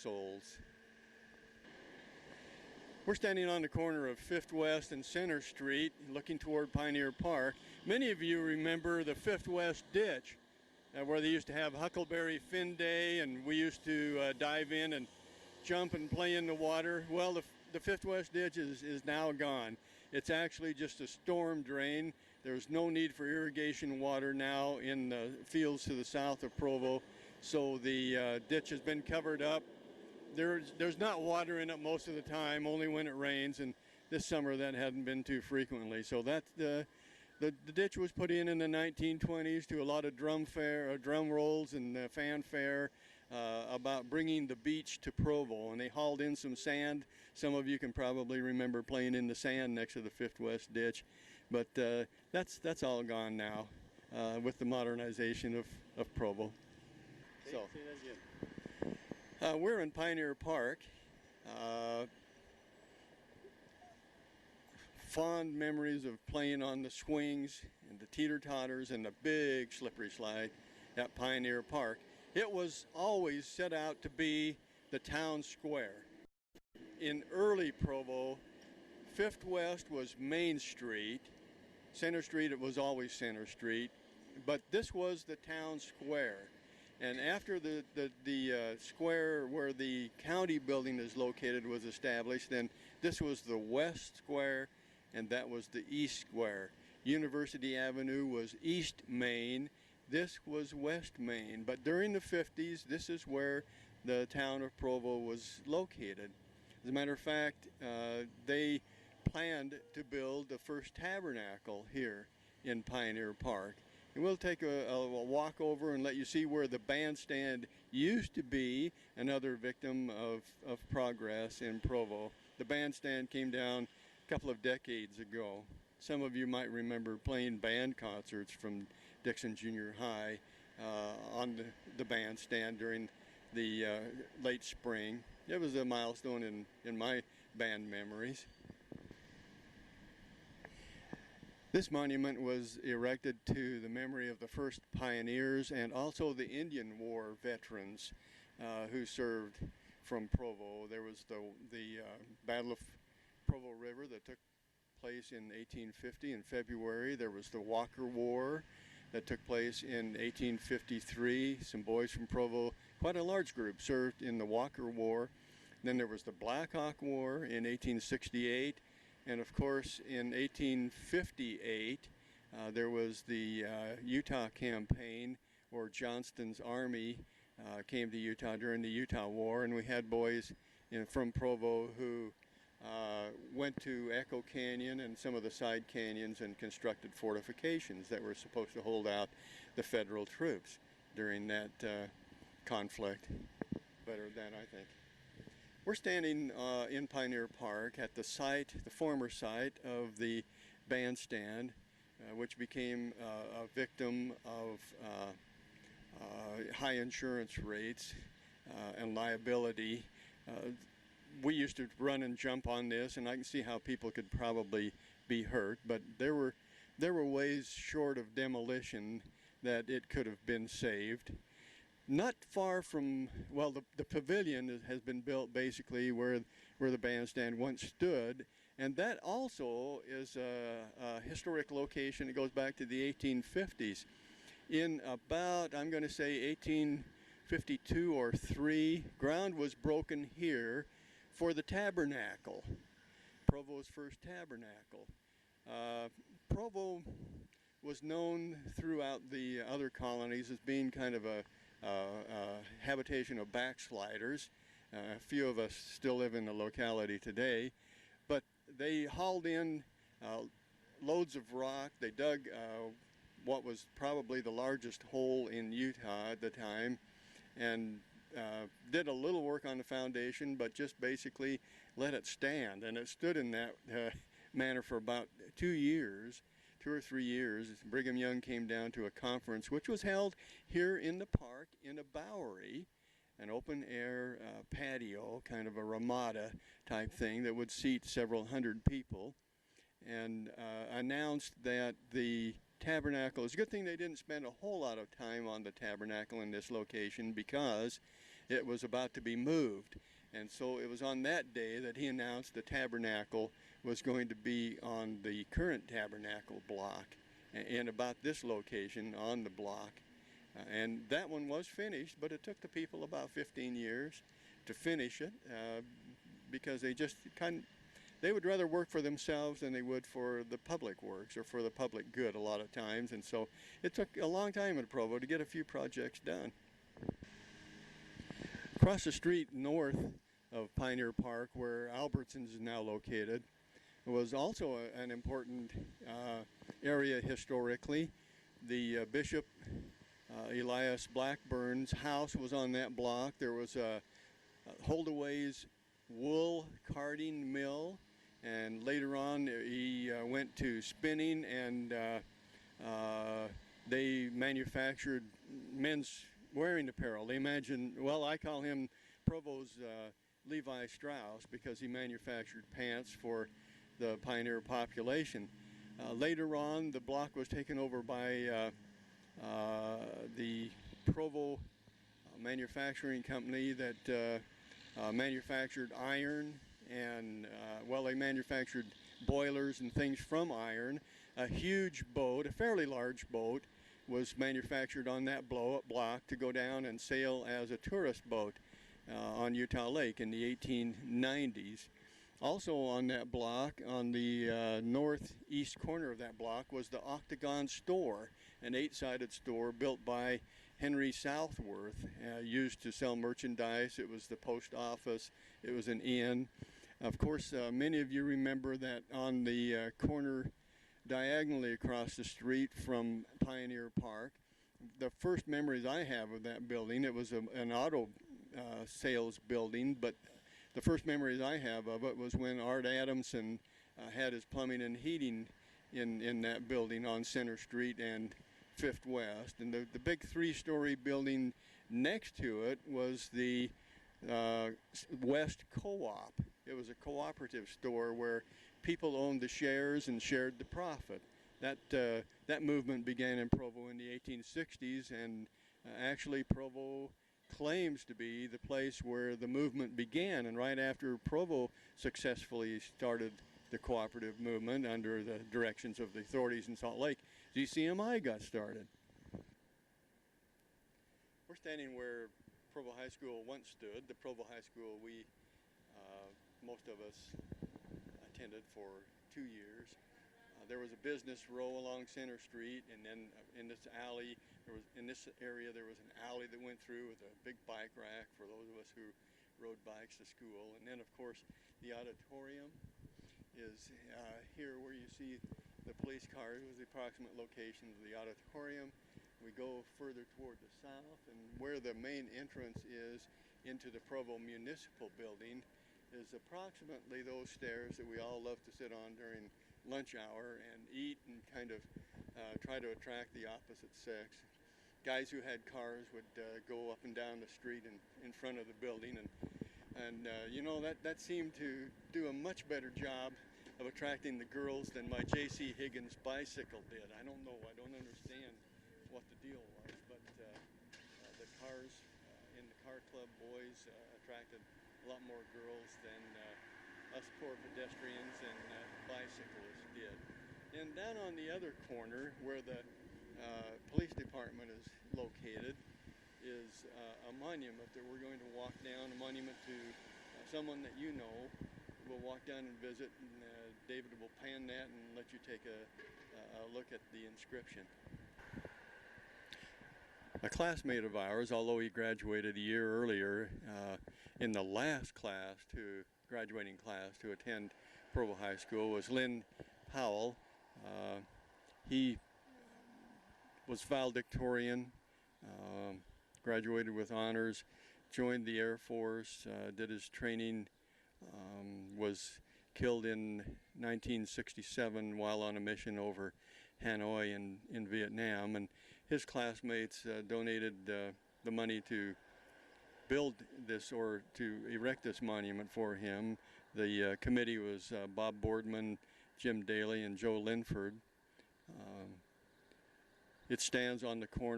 households. We're standing on the corner of 5th West and Center Street, looking toward Pioneer Park. Many of you remember the 5th West ditch, where they used to have Huckleberry Fin Day, and we used to dive in and jump and play in the water. Well, the 5th West ditch is now gone. It's actually just a storm drain. There's no need for irrigation water now in the fields to the south of Provo, so the ditch has been covered up. There's not water in it most of the time, only when it rains, and this summer that hadn't been too frequently. So that's the ditch was put in the 1920s to a lot of drum rolls and fanfare about bringing the beach to Provo, and they hauled in some sand. Some of you can probably remember playing in the sand next to the 5th West ditch, but that's all gone now with the modernization of Provo. So. We're in Pioneer Park. Fond memories of playing on the swings and the teeter-totters and the big slippery slide at Pioneer Park. It was always set out to be the town square. In early Provo, 5th West was Main Street. Center Street, it was always Center Street, but this was the town square. And after the square where the county building is located was established, then this was the West Square, and that was the East Square. University Avenue was East Main. This was West Main. But during the 50s, this is where the town of Provo was located. As a matter of fact, they planned to build the first tabernacle here in Pioneer Park. And we'll take a walk over and let you see where the bandstand used to be, another victim of progress in Provo. The bandstand came down a couple of decades ago. Some of you might remember playing band concerts from Dixon Junior High on the bandstand during the late spring. It was a milestone in my band memories. This monument was erected to the memory of the first pioneers and also the Indian War veterans who served from Provo. There was the Battle of Provo River that took place in 1850 in February. There was the Walker War that took place in 1853. Some boys from Provo, quite a large group, served in the Walker War. Then there was the Black Hawk War in 1868. And of course, in 1858, there was the Utah campaign, where Johnston's army came to Utah during the Utah War, and we had boys from Provo who went to Echo Canyon and some of the side canyons and constructed fortifications that were supposed to hold out the federal troops during that conflict. Better than I think. We're standing in Pioneer Park at the site, the former site of the bandstand, which became a victim of high insurance rates and liability. We used to run and jump on this, and I can see how people could probably be hurt, but there were ways short of demolition that it could have been saved. Not far from, well, the pavilion has been built basically where the bandstand once stood, and that also is a historic location. It goes back to the 1850s. In about, I'm going to say 1852 or 3, ground was broken here for the tabernacle, Provo's first tabernacle. Provo was known throughout the other colonies as being kind of a habitation of backsliders. A few of us still live in the locality today, but they hauled in loads of rock. They dug what was probably the largest hole in Utah at the time, and did a little work on the foundation, but just basically let it stand. And it stood in that manner for about 2 or 3 years. Brigham Young came down to a conference which was held here in the park in a Bowery, an open air patio, kind of a ramada type thing that would seat several hundred people, and announced that the tabernacle, it's a good thing they didn't spend a whole lot of time on the tabernacle in this location, because it was about to be moved. And so it was on that day that he announced the tabernacle was going to be on the current tabernacle block and about this location on the block. And that one was finished, but it took the people about 15 years to finish it because they would rather work for themselves than they would for the public works or for the public good a lot of times. And so it took a long time in Provo to get a few projects done. Across the street north of Pioneer Park, where Albertsons is now located, was also an important area historically. The Bishop Elias Blackburn's house was on that block. There was a Holdaway's wool carding mill, and later on he went to spinning, and they manufactured men's wearing apparel. They I call him Provo's Levi Strauss because he manufactured pants for the pioneer population. Later on, the block was taken over by the Provo manufacturing company that manufactured iron, and they manufactured boilers and things from iron. A huge boat, a fairly large boat, was manufactured on that block to go down and sail as a tourist boat on Utah Lake in the 1890s. Also on that block, on the northeast corner of that block, was the Octagon Store, an 8-sided store built by Henry Southworth, used to sell merchandise. It was the post office. It was an inn. Of course, many of you remember that on the corner diagonally across the street from Pioneer Park, the first memories I have of that building, it was an auto sales building, but the first memories I have of it was when Art Adamson had his plumbing and heating in that building on Center Street and Fifth West. And the big 3-story building next to it was the West Co-op. It was a cooperative store where people owned the shares and shared the profit. That movement began in Provo in the 1860s, and actually Provo claims to be the place where the movement began. And right after Provo successfully started the cooperative movement under the directions of the authorities in Salt Lake, GCMI got started. We're standing where Provo High School once stood. The Provo High School most of us attended for 2 years. There was a business row along Center Street, and then in this alley, in this area there was an alley that went through with a big bike rack for those of us who rode bikes to school. And then, of course, the auditorium is here where you see the police cars. Was the approximate location of the auditorium. We go further toward the south, and where the main entrance is into the Provo Municipal Building is approximately those stairs that we all love to sit on during lunch hour and eat and kind of try to attract the opposite sex. Guys who had cars would go up and down the street in front of the building, and that seemed to do a much better job of attracting the girls than my J.C. Higgins bicycle did. I don't know. I don't understand what the deal was, but the cars in the car club boys attracted a lot more girls than us poor pedestrians and bicyclists did. And down on the other corner, where the police department is located, is a monument that we're going to walk down, a monument to someone that you know. We'll walk down and visit, and David will pan that and let you take a look at the inscription. A classmate of ours, although he graduated a year earlier, in the last graduating class to attend Provo High School was Lynn Powell. He was valedictorian, graduated with honors, joined the Air Force, did his training, was killed in 1967 while on a mission over Hanoi in Vietnam, and his classmates donated the money to build this or to erect this monument for him. The committee was Bob Boardman, Jim Daly, and Joe Linford. It stands on the corner